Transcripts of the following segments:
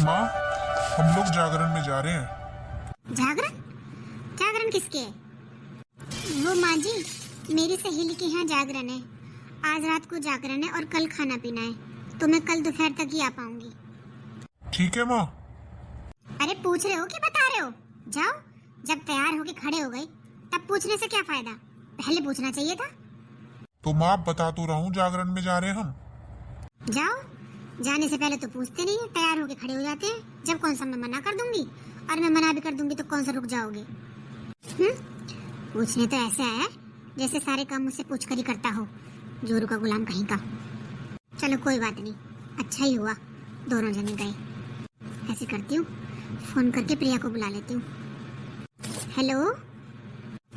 माँ, हम लोग जागरण में जा रहे हैं। जागरण? जागरण किसके है? वो माँ जी, मेरी सहेली के यहाँ जागरण है। आज रात को जागरण है और कल खाना पीना है, तो मैं कल दोपहर तक ही आ पाऊंगी। ठीक है माँ। अरे पूछ रहे हो कि बता रहे हो? जाओ, जब तैयार होके खड़े हो गए तब पूछने से क्या फायदा, पहले पूछना चाहिए था। तो माँ, बता तो रहा हूँ जागरण में जा रहे हैं हम। जाओ, जाने से पहले तो पूछते नहीं है, तैयार होके खड़े हो जाते हैं। जब कौन सा मैं मना कर दूंगी, और मैं मना भी कर दूंगी तो कौन सा रुक जाओगे? पूछने तो ऐसे आया जैसे सारे काम मुझसे पूछ कर ही करता हो, जोरू का गुलाम कहीं का। चलो कोई बात नहीं, अच्छा ही हुआ दोनों जने गए। ऐसे करती हूँ, फोन करके प्रिया को बुला लेती हूँ। हेलो।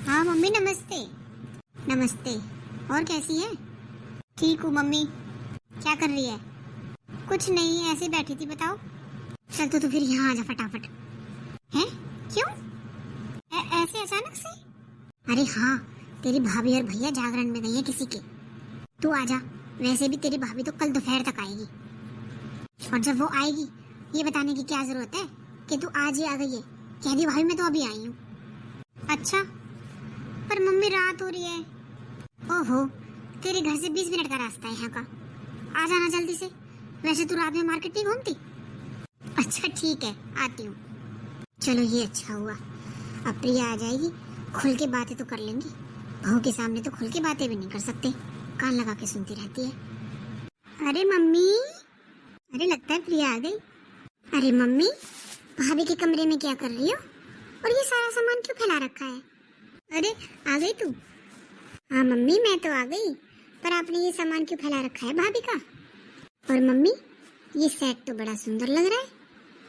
हाँ मम्मी, नमस्ते। नमस्ते। और कैसी है? ठीक हूँ मम्मी। क्या कर रही है? कुछ नहीं, ऐसे बैठी थी। बताओ। चल तो फिर यहाँ आ जा फटाफट। हैं? क्यों? ऐसे अचानक से? अरे हाँ, तेरी भाभी और भैया जागरण में गई है किसी के। तू आ जा। वैसे भी तेरी भाभी तो कल दोपहर तक आएगी, और जब वो आएगी ये बताने की क्या जरूरत है कि तू आज ही आ गई है। कह दी भाभी मैं तो अभी आई हूँ। अच्छा, पर मम्मी रात हो रही है। ओहो, तेरे घर से 20 मिनट का रास्ता है यहाँ का। आ जाना जल्दी से। वैसे तू रात में मार्केट नहीं घूमती? अच्छा ठीक है, आती हूँ। चलो ये अच्छा हुआ, अब प्रिया आ जाएगी, खुल के बातें तो कर लेंगी। बहू के सामने तो खुल के बातें भी नहीं कर सकते, कान लगा के सुनती रहती है। अरे मम्मी, अरे लगता है प्रिया आ गई। अरे मम्मी, भाभी के कमरे में क्या कर रही हो? और ये सारा सामान क्यों फैला रखा है? अरे आ गई तू? हाँ मम्मी, मैं तो आ गई, पर आपने ये सामान क्यों फैला रखा है भाभी का? और मम्मी, ये सेट तो बड़ा सुंदर लग रहा है,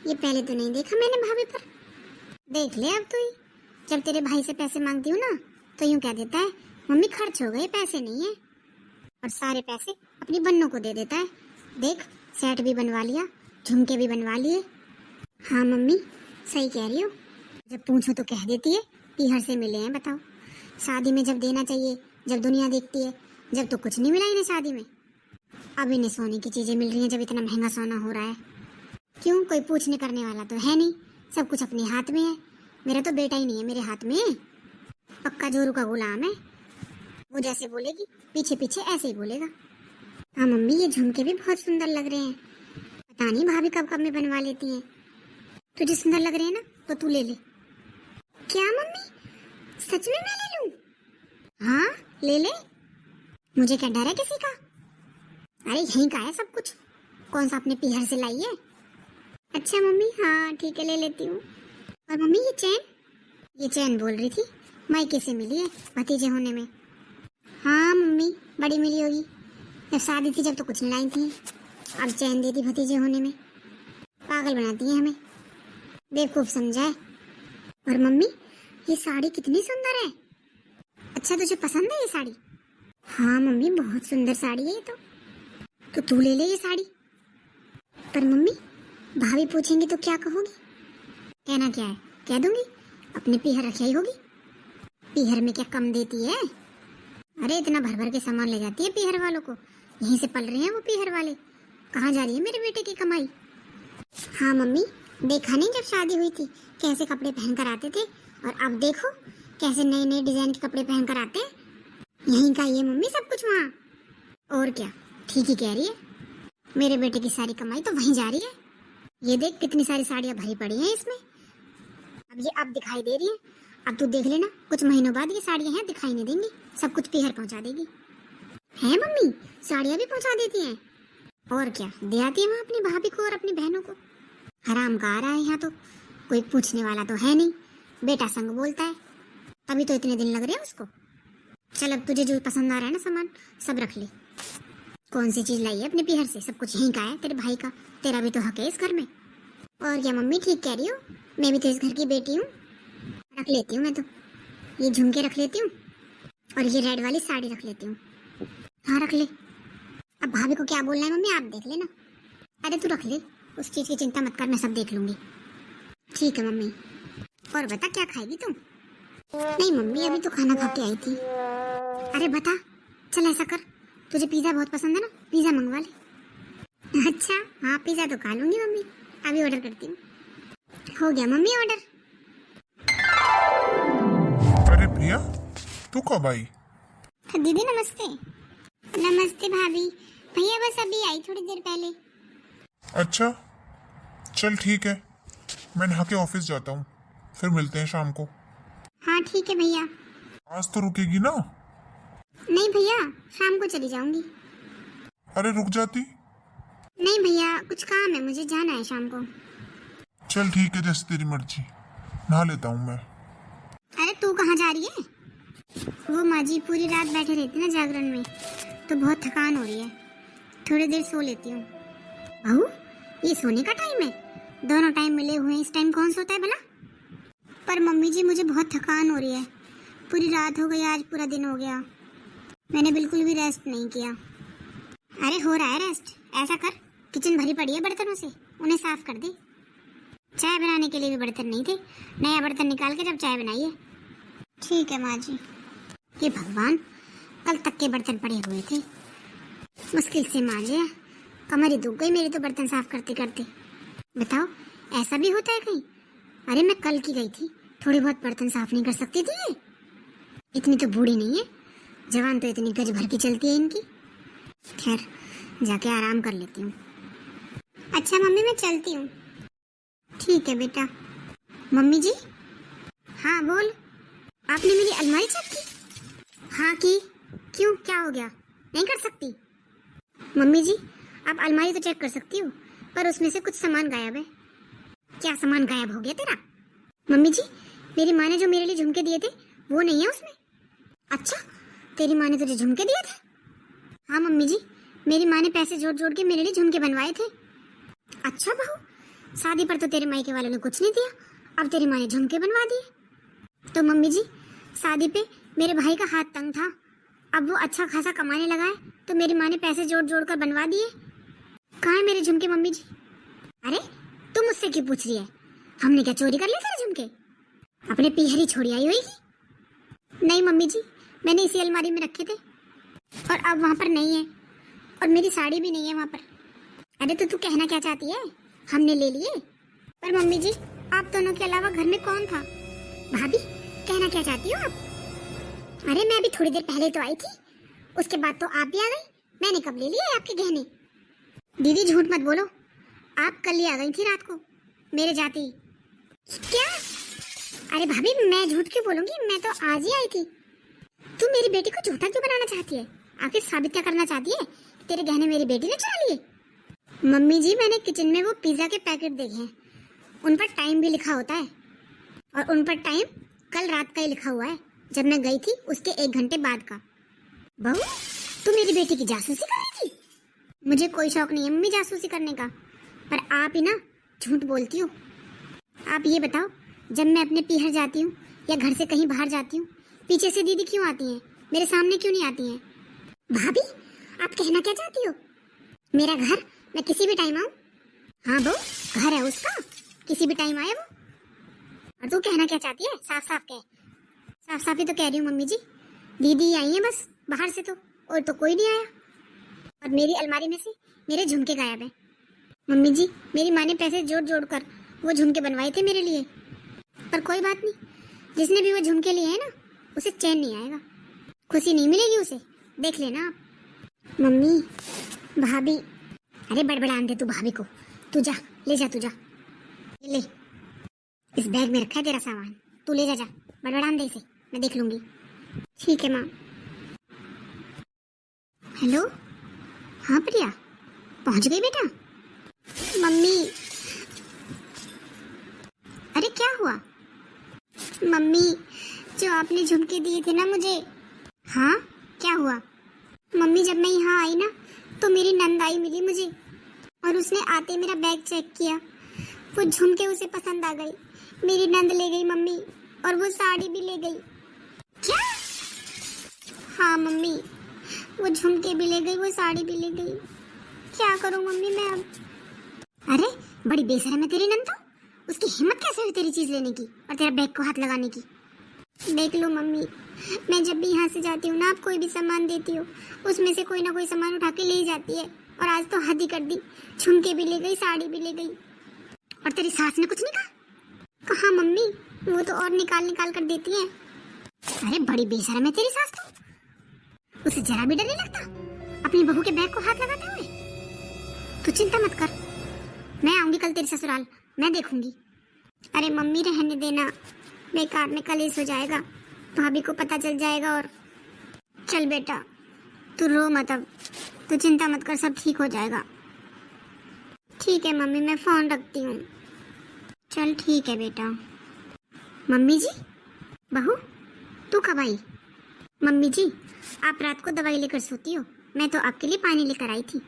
ये पहले तो नहीं देखा मैंने भाभी पर। देख ले अब तू ही। जब तेरे भाई से पैसे मांगती हूँ ना, तो यूँ कह देता है मम्मी खर्च हो गए, पैसे नहीं है, और सारे पैसे अपनी बन्नों को दे देता है। देख, सेट भी बनवा लिया, झुमके भी बनवा लिए। हाँ मम्मी, सही कह रही हो। जब पूछो तो कह देती है पीहर से मिले हैं। बताओ, शादी में जब देना चाहिए, जब दुनिया देखती है, जब तो कुछ नहीं मिला इन्हें शादी में। अब इन्हें सोने की चीजें मिल रही हैं जब इतना महंगा सोना हो रहा है। क्यों, कोई पूछने करने वाला तो है नहीं, सब कुछ अपने हाथ में है। मेरा तो बेटा ही नहीं है मेरे हाथ में, पक्का जोरू का गुलाम है। वो जैसे बोलेगी पीछे पीछे ऐसे ही बोलेगा। हाँ मम्मी, ये झुमके भी बहुत सुंदर लग रहे हैं। पता नहीं भाभी कब कब में बनवा लेती हैं। तुझे सुंदर लग रहे हैं ना, तो तू ले ले। क्या मम्मी, सच में मैं ले लूं? हाँ ले ले, मुझे क्या डर है किसी का। अरे यहीं का है सब कुछ, कौन सा अपने पीहर से लाई है। अच्छा मम्मी, हाँ ठीक है, ले लेती हूँ। और मम्मी ये चैन बोल रही थी मायके से मिली है भतीजे होने में। हाँ मम्मी, बड़ी मिली होगी। जब शादी थी जब तो कुछ नहीं लाई थी, अब चैन दे दी भतीजे होने में। पागल बनाती है हमें, बेवकूफ समझा है। और मम्मी, ये साड़ी कितनी सुंदर है। अच्छा तुझे पसंद है ये साड़ी? हाँ मम्मी, बहुत सुंदर साड़ी है ये तो तू ले ले ये साड़ी। पर मम्मी, भाभी पूछेंगी तो क्या कहोगी? कहना क्या है, कह दूंगी अपने पीहर रखी ही होगी। पीहर में क्या कम देती है? अरे इतना भर भर के सामान ले जाती है पीहर वालों को, यहीं से पल रहे हैं वो पीहर वाले। कहाँ जा रही है मेरे बेटे की कमाई? हाँ मम्मी, देखा नहीं जब शादी हुई थी कैसे कपड़े पहन कर आते थे, और अब देखो कैसे नए नए डिजाइन के कपड़े पहन कर आते हैं। यहीं का ये मम्मी सब कुछ वहाँ। और क्या, ठीक ही कह रही है, मेरे बेटे की सारी कमाई तो वहीं जा रही है। ये देख कितनी सारी साड़ियाँ भरी पड़ी हैं इसमें। अब दिखाई दे रही है, अब तू देख लेना कुछ महीनों बाद ये साड़ियाँ हैं दिखाई नहीं देंगी, सब कुछ पीहर पहुँचा देगी। है मम्मी, साड़ियाँ भी पहुँचा देती हैं? और क्या, दे आती है वहाँ अपनी भाभी को और अपनी बहनों को। हराम का आ रहा है यहाँ तो, कोई पूछने वाला तो है नहीं, बेटा संग बोलता है, तभी तो इतने दिन लग रहे हैं उसको। चल अब तुझे जो पसंद आ रहा है ना सामान सब रख ले। कौन सी चीज लाई है अपने पीहर से, सब कुछ यहीं का है तेरे भाई का, तेरा भी तो हक है इस घर में। और क्या मम्मी, ठीक कह रही हो, मैं भी तो इस घर की बेटी हूँ। रख लेती हूँ मैं तो, ये झुमके रख लेती हूँ, और ये रेड वाली साड़ी रख लेती हूँ। हाँ रख ले। अब भाभी को क्या बोलना है मम्मी, आप देख लेना। अरे तू रख ले, उस चीज की चिंता मत कर, मैं सब देख लूंगी। ठीक है मम्मी। और बता क्या खाएगी तू? नहीं मम्मी, अभी तो खाना खा के आई थी। अरे बता, चल ऐसा कर, तुझे पिज्जा बहुत पसंद है ना, पिज्जा मंगवा ले। अच्छा हाँ, पिज्जा तो खा लूंगी मम्मी, अभी ऑर्डर करती हूँ। हो गया मम्मी ऑर्डर। अरे प्रिया, तू कब आई? दीदी नमस्ते। नमस्ते भाभी। भैया बस अभी आई थोड़ी देर पहले। अच्छा, चल ठीक है, मैं नहा के ऑफिस जाता हूँ, फिर मिलते हैं शाम को। हाँ ठीक है भैया। आज तो रुकेगी ना? नहीं भैया, शाम को चली जाऊंगी। अरे रुक जाती। नहीं भैया, कुछ काम है, मुझे जाना है शाम को। चल ठीक है, जैसे तेरी मर्जी, नहा लेता हूँ मैं। अरे तू कहाँ जा रही है? वो माँ जी पूरी रात बैठे रहते ना जागरण में, तो बहुत थकान हो रही है, थोड़ी देर सो लेती हूँ। बहू, ये सोने का टाइम है? दोनों टाइम मिले हुए हैं, इस टाइम कौन सोता है भला? पर मम्मी जी मुझे बहुत थकान हो रही है, पूरी रात हो गई, आज पूरा दिन हो गया, मैंने बिल्कुल भी रेस्ट नहीं किया। अरे हो रहा है रेस्ट, ऐसा कर, किचन भरी पड़ी है बर्तनों से, उन्हें साफ कर दे। चाय बनाने के लिए भी बर्तन नहीं थे, नया बर्तन निकाल के जब चाय बनाई है। ठीक है माँ जी। ये भगवान, कल तक के बर्तन पड़े हुए थे, मुश्किल से मांजे, कमर ही दुख गई मेरी तो बर्तन साफ करते करते। बताओ, ऐसा भी होता है कहीं? अरे मैं कल की गई थी, थोड़ी बहुत बर्तन साफ नहीं कर सकती थी ये? इतनी तो बूढ़ी नहीं है, जवान तो इतनी गज भर की चलती है इनकी। खैर, जाके आराम कर लेती हूँ। अच्छा मम्मी, मैं चलती हूँ। ठीक है बेटा। मम्मी जी। हाँ बोल। आपने मेरी अलमारी चेक की? हाँ की। क्यों, क्या हो गया? नहीं कर सकती? मम्मी जी, आप अलमारी तो चेक कर सकती हो, पर उसमें से कुछ सामान गायब है। क्या सामान गायब हो गया तेरा? मम्मी जी, मेरी माँ ने जो मेरे लिए झुमके दिए थे वो नहीं है उसमें। अच्छा, तेरी माँ ने तुझे झुमके दिए थे? हाँ मम्मी जी, मेरी माँ ने पैसे जोड़ जोड़ के मेरे लिए झुमके बनवाए थे। अच्छा बहू, शादी पर तो तेरे मायके वालों ने कुछ नहीं दिया, अब तेरी माँ ने झुमके बनवा दिए। तो मम्मी जी, शादी पे मेरे भाई का हाथ तंग था, अब वो अच्छा खासा कमाने लगा है, तो मेरी माँ ने पैसे जोड़ जोड़ कर बनवा दिए। कहाँ है मेरे झुमके मम्मी जी? अरे तुम मुझसे क्यों पूछ रही है? हमने क्या चोरी कर लिया तेरे झुमके? अपने पीहरी छोड़ी आई होगी। नहीं मम्मी जी, मैंने इसी अलमारी में रखे थे, और अब वहाँ पर नहीं है, और मेरी साड़ी भी नहीं है वहाँ पर। अरे तो तू कहना क्या चाहती है? हमने ले लिए? पर मम्मी जी, आप दोनों के अलावा घर में कौन था? भाभी, कहना क्या चाहती हो आप? अरे मैं अभी थोड़ी देर पहले तो आई थी, उसके बाद तो आप भी आ गई, मैंने कब ले लिए आपके गहने? दीदी झूठ मत बोलो, आप कल ही आ गई थी रात को मेरे जाते ही। क्या? अरे भाभी, मैं झूठ क्यों बोलूंगी, मैं तो आज ही आई थी। तू मेरी बेटी को झूठा क्यों बनाना चाहती है? आखिर साबित क्या करना चाहती है? तेरे गहने मेरी बेटी ने चुरा लिए? मम्मी जी, मैंने किचन में वो पिज्जा के पैकेट देखे हैं, उन पर टाइम भी लिखा होता है, और उन पर टाइम कल रात का ही लिखा हुआ है, जब मैं गई थी उसके 1 घंटे बाद का। बहू, तू मेरी बेटी की जासूसी कर रही थी? मुझे कोई शौक नहीं है मम्मी जासूसी करने का, पर आप ही ना झूठ बोलती हो। आप ये बताओ, जब मैं अपने पीहर जाती हूँ या घर से कहीं बाहर जाती हूँ, पीछे से दीदी क्यों आती हैं, मेरे सामने क्यों नहीं आती हैं? भाभी, आप कहना क्या चाहती हो? मेरा घर, मैं किसी भी टाइम आऊँ? हाँ बहू, घर है उसका, किसी भी टाइम आए वो। और तू कहना क्या चाहती है? साफ साफ कह। साफ साफ ही तो कह रही हूँ मम्मी जी, दीदी आई है बस बाहर से, तो और तो कोई नहीं आया, और मेरी अलमारी में से मेरे झुमके गायब है। मम्मी जी, मेरी माँ ने पैसे जोड़ जोड़ कर वो झुमके बनवाए थे मेरे लिए, पर कोई बात नहीं, जिसने भी वो झुमके लिए हैं ना, उसे चैन नहीं आएगा, खुशी नहीं मिलेगी उसे, देख लेना आप। मम्मी, भाभी। अरे बड़बड़ान दे तू भाभी को, तू जा, ले जा, तू जा, ले, इस बैग में रखा है तेरा सामान, तू ले जा, जा, बड़बड़ान दे इसे, मैं देख लूंगी। ठीक है माँ। हेलो, हाँ प्रिया, पहुंच गई बेटा? मम्मी। अरे क्या हुआ? मम्मी, जो आपने झुमके दिए थे ना मुझे। हाँ, क्या हुआ? मम्मी, जब मैं यहाँ आई ना, तो मेरी नंद आई मिली मुझे, और उसने आते मेरा बैग चेक किया, वो झुमके उसे पसंद आ गई, मेरी नंद ले गई मम्मी, और वो साड़ी भी ले गई। क्या? हाँ मम्मी, वो झुमके भी ले गई, वो साड़ी भी ले गई, क्या करूं मम्मी मैं अब? अरे बड़ी बेशरम है तेरी नंद तो, उसकी हिम्मत कैसे हुई तेरी चीज लेने की और तेरा बैग को हाथ लगाने की? देख लो मम्मी, मैं जब भी यहाँ से जाती हूँ ना, आप कोई भी सामान देती हो, उसमें से कोई ना कोई सामान उठा के ले जाती है, और आज तो हद ही कर दी, झुमके भी ले गई, साड़ी भी ले गई। और तेरी सास ने कुछ नहीं कहा? कहाँ मम्मी, वो तो और निकाल निकाल कर देती है। अरे बड़ी बेशरम है तेरी सास तो, उसे जरा भी डर नहीं लगता अपनी बहू के बैग को हाथ लगाते हुए। तू चिंता मत कर, मैं आऊंगी कल तेरे ससुराल, मैं देखूंगी। अरे मम्मी रहने देना, बेकार में कलेश हो जाएगा, भाभी को पता चल जाएगा। और चल बेटा तू रो मत, अब तू चिंता मत कर, सब ठीक हो जाएगा। ठीक है मम्मी, मैं फोन रखती हूँ। चल ठीक है बेटा। मम्मी जी, बहू तू कब आई? मम्मी जी आप रात को दवाई लेकर सोती हो, मैं तो आपके लिए पानी लेकर आई थी।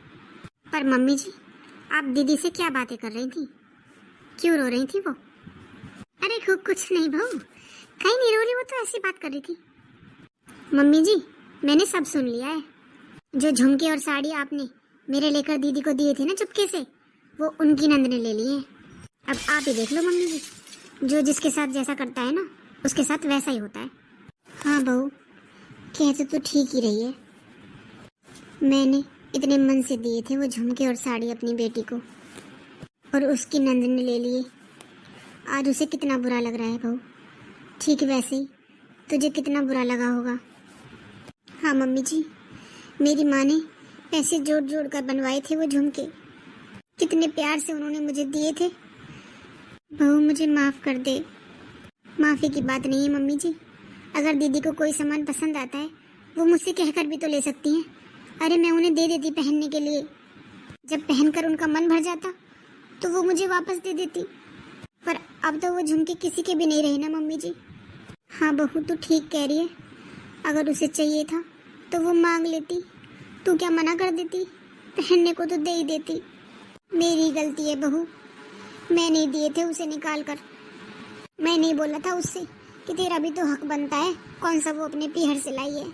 पर मम्मी जी आप दीदी से क्या बातें कर रही थी, क्यों रो रही थी वो? अरे कुछ नहीं बहू, कहीं नहीं रो रही, वो तो ऐसी बात कर रही थी। मम्मी जी मैंने सब सुन लिया है, जो झुमके और साड़ी आपने मेरे लेकर दीदी को दिए थे ना चुपके से, वो उनकी नंद ने ले लिए हैं। अब आप ही देख लो मम्मी जी, जो जिसके साथ जैसा करता है ना उसके साथ वैसा ही होता है। हाँ बहू कहते तो ठीक ही रही है, मैंने इतने मन से दिए थे वो झुमके और साड़ी अपनी बेटी को, और उसकी नंद ने ले लिए। आज उसे कितना बुरा लग रहा है बहू, ठीक वैसे ही तुझे कितना बुरा लगा होगा। हाँ मम्मी जी, मेरी माँ ने पैसे जोड़ जोड़ कर बनवाए थे वो झुमके, कितने प्यार से उन्होंने मुझे दिए थे। बहू मुझे माफ़ कर दे। माफ़ी की बात नहीं है मम्मी जी, अगर दीदी को कोई सामान पसंद आता है वो मुझसे कहकर भी तो ले सकती हैं। अरे मैं उन्हें दे देती पहनने के लिए, जब पहनकर उनका मन भर जाता तो वो मुझे वापस दे देती। पर अब तो वो झुमके किसी के भी नहीं रहे ना मम्मी जी। हाँ बहू तू ठीक कह रही है, अगर उसे चाहिए था तो वो मांग लेती, तू क्या मना कर देती? पहनने को तो दे ही देती। मेरी गलती है बहू, मैं नहीं दिए थे उसे निकाल कर। मैं नहीं बोला था उससे कि तेरा भी तो हक बनता है, कौन सा वो अपने पीहर से लाई है।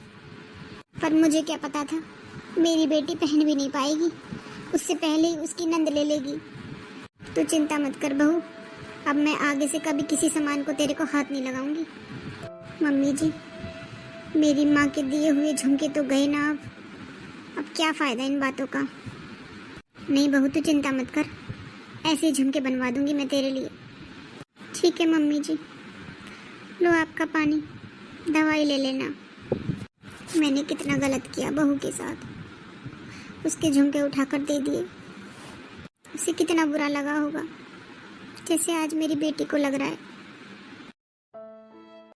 पर मुझे क्या पता था मेरी बेटी पहन भी नहीं पाएगी, उससे पहले ही उसकी नंद ले लेगी। तू चिंता मत कर बहू, अब मैं आगे से कभी किसी सामान को तेरे को हाथ नहीं लगाऊंगी। मम्मी जी मेरी माँ के दिए हुए झुमके तो गए ना, अब क्या फ़ायदा इन बातों का। नहीं बहू तू चिंता मत कर, ऐसे ही झुमके बनवा दूंगी मैं तेरे लिए। ठीक है मम्मी जी, लो आपका पानी, दवाई ले लेना। मैंने कितना गलत किया बहू के साथ, उसके झुमके उठाकर दे दिए। उसे कितना बुरा लगा होगा, जैसे आज मेरी बेटी को लग रहा है।